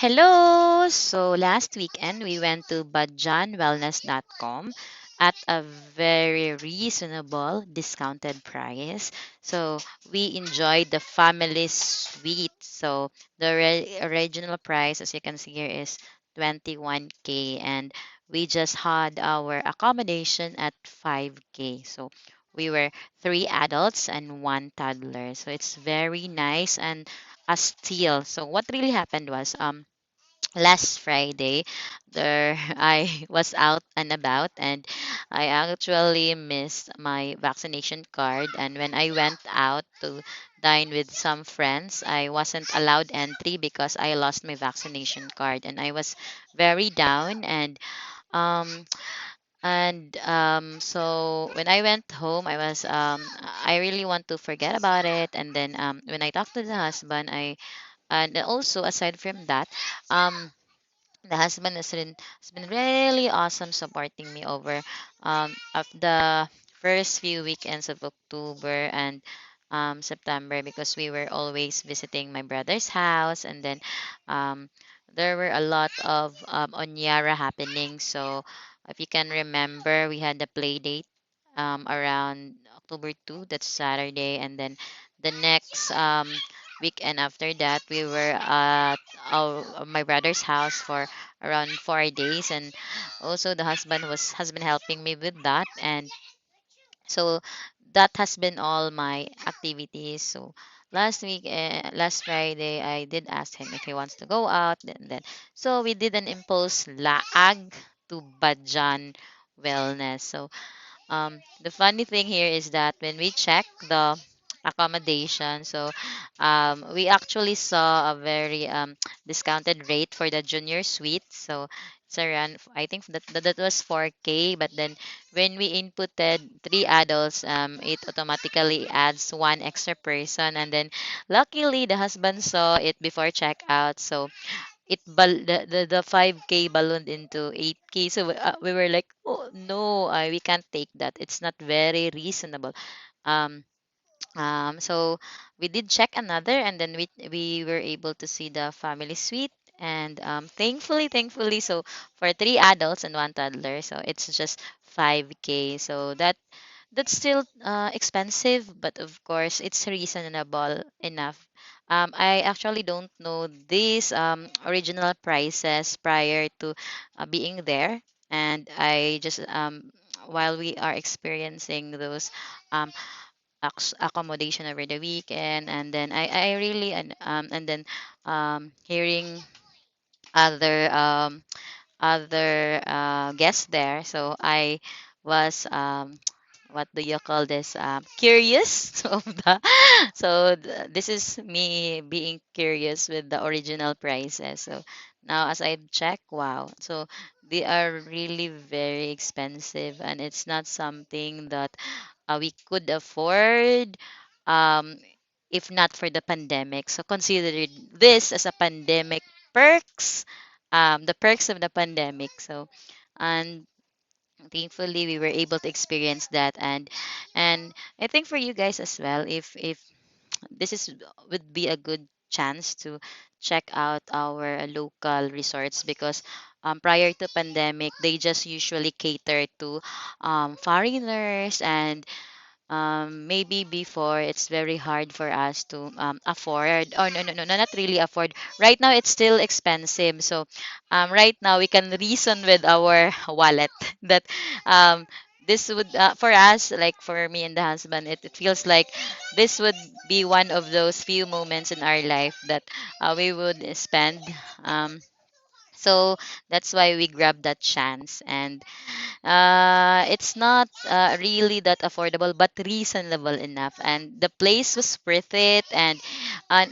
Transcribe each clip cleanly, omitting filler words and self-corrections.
Hello! So last weekend we went to bajanwellness.com at a very reasonable discounted price. So we enjoyed the family suite. So the original price, as you can see here, is 21K, and we just had our accommodation at 5K. So we were three adults and one toddler. So it's very nice and a steal. So what really happened was last Friday, there I was out and about, and I actually missed my vaccination card. And when I went out to dine with some friends, I wasn't allowed entry because I lost my vaccination card, and I was very down. So when I went home, I really want to forget about it. And then when I talked to the husband, I and also aside from that. The husband has been really awesome supporting me over of the first few weekends of October and September, because we were always visiting my brother's house. And then um, there were a lot of Onyara happening. So if you can remember, we had the play date around October 2, that's Saturday. And then the next weekend after that, we were at my brother's house for around 4 days. And also the husband has been helping me with that. And so that has been all my activities. So last Friday, I did ask him if he wants to go out. Then so we did an impulse laag to Bajan Wellness. So the funny thing here is that when we check the accommodation, so we actually saw a very discounted rate for the junior suite. So it's around, I think that was 4K. But then when we inputted three adults, it automatically adds one extra person. And then luckily the husband saw it before checkout. So the 5K ballooned into 8K. So we were like, oh no, we can't take that, it's not very reasonable. um so we did check another, and then we were able to see the family suite. And thankfully, so for three adults and one toddler, so it's just 5K. So that's still expensive, but of course it's reasonable enough. I actually don't know these original prices prior to being there. And I just while we are experiencing those um, accommodation over the weekend, and then I really and then hearing other guests there. So I was what do you call this, curious of the this is me being curious with the original prices. So now as I check, wow, so they are really very expensive, and it's not something that we could afford um, if not for the pandemic. So consider this as a pandemic perks, the perks of the pandemic. So, and thankfully we were able to experience that. And I think for you guys as well, if this is would be a good chance to check out our local resorts, because prior to pandemic they just usually cater to foreigners. And maybe before it's very hard for us to afford, or no, not really afford. Right now it's still expensive. So right now we can reason with our wallet that um, this would for us, like for me and the husband, it feels like this would be one of those few moments in our life that we would spend. um, so that's why we grabbed that chance. And it's not really that affordable, but reasonable enough. And the place was worth it. And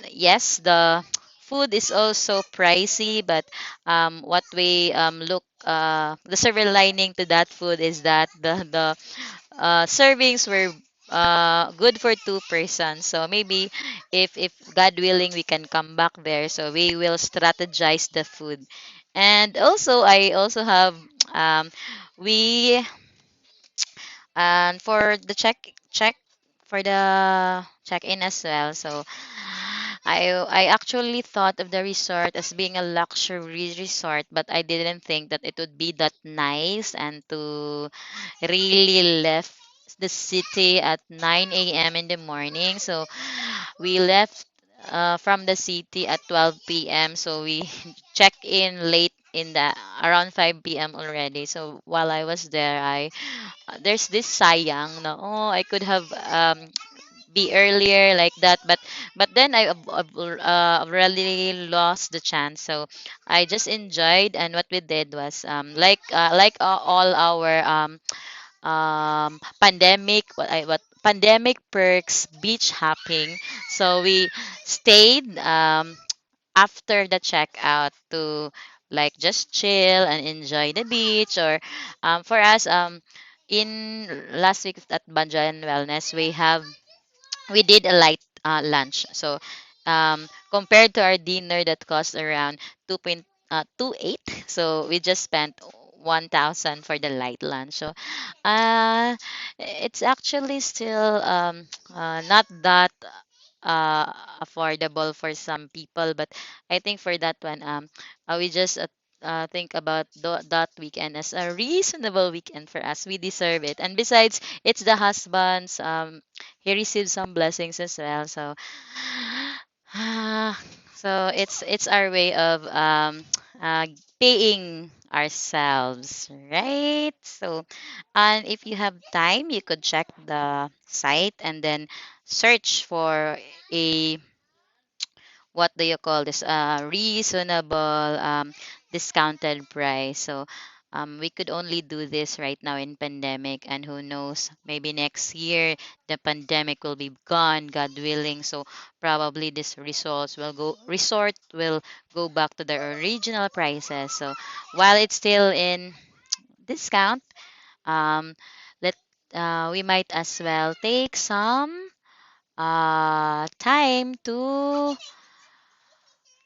yes, the food is also pricey, but what we look the silver lining to that food is that the servings were good for two persons. So maybe if God willing, we can come back there. So we will strategize the food. And also, I also have we and for the check for the check in as well. So I actually thought of the resort as being a luxury resort, but I didn't think that it would be that nice and to really left the city at 9 a.m. in the morning. So we left from the city at 12 p.m. So we check in late in the around 5 p.m. already. So while I was there, I there's this sayang na oh I could have be earlier like that, but then I really lost the chance. So I just enjoyed, and what we did was like all our pandemic what pandemic perks beach hopping. So we stayed after the checkout to like just chill and enjoy the beach, or for us in last week at Banjayan Wellness we did a light lunch. So compared to our dinner that cost around 2.28, so we just spent 1,000 for the light lunch. So it's actually still not that uh, affordable for some people, but I think for that one, we just think about that weekend as a reasonable weekend for us. We deserve it, and besides, it's the husband's. He received some blessings as well. So, so it's our way of uh, paying ourselves, right? So, and if you have time, you could check the site and then search for a what do you call this reasonable discounted price. So we could only do this right now in pandemic, and who knows, maybe next year the pandemic will be gone, god willing. So probably this resort will go back to their original prices. So while it's still in discount, um let we might as well take some time to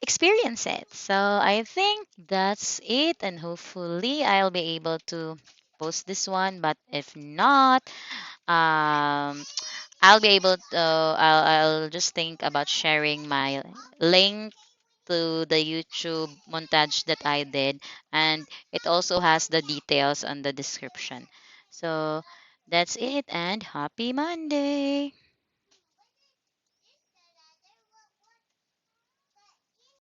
experience it. So I think that's it, and hopefully I'll be able to post this one. But if not, I'll be able to. I'll just think about sharing my link to the YouTube montage that I did, and it also has the details on the description. So that's it, and happy Monday.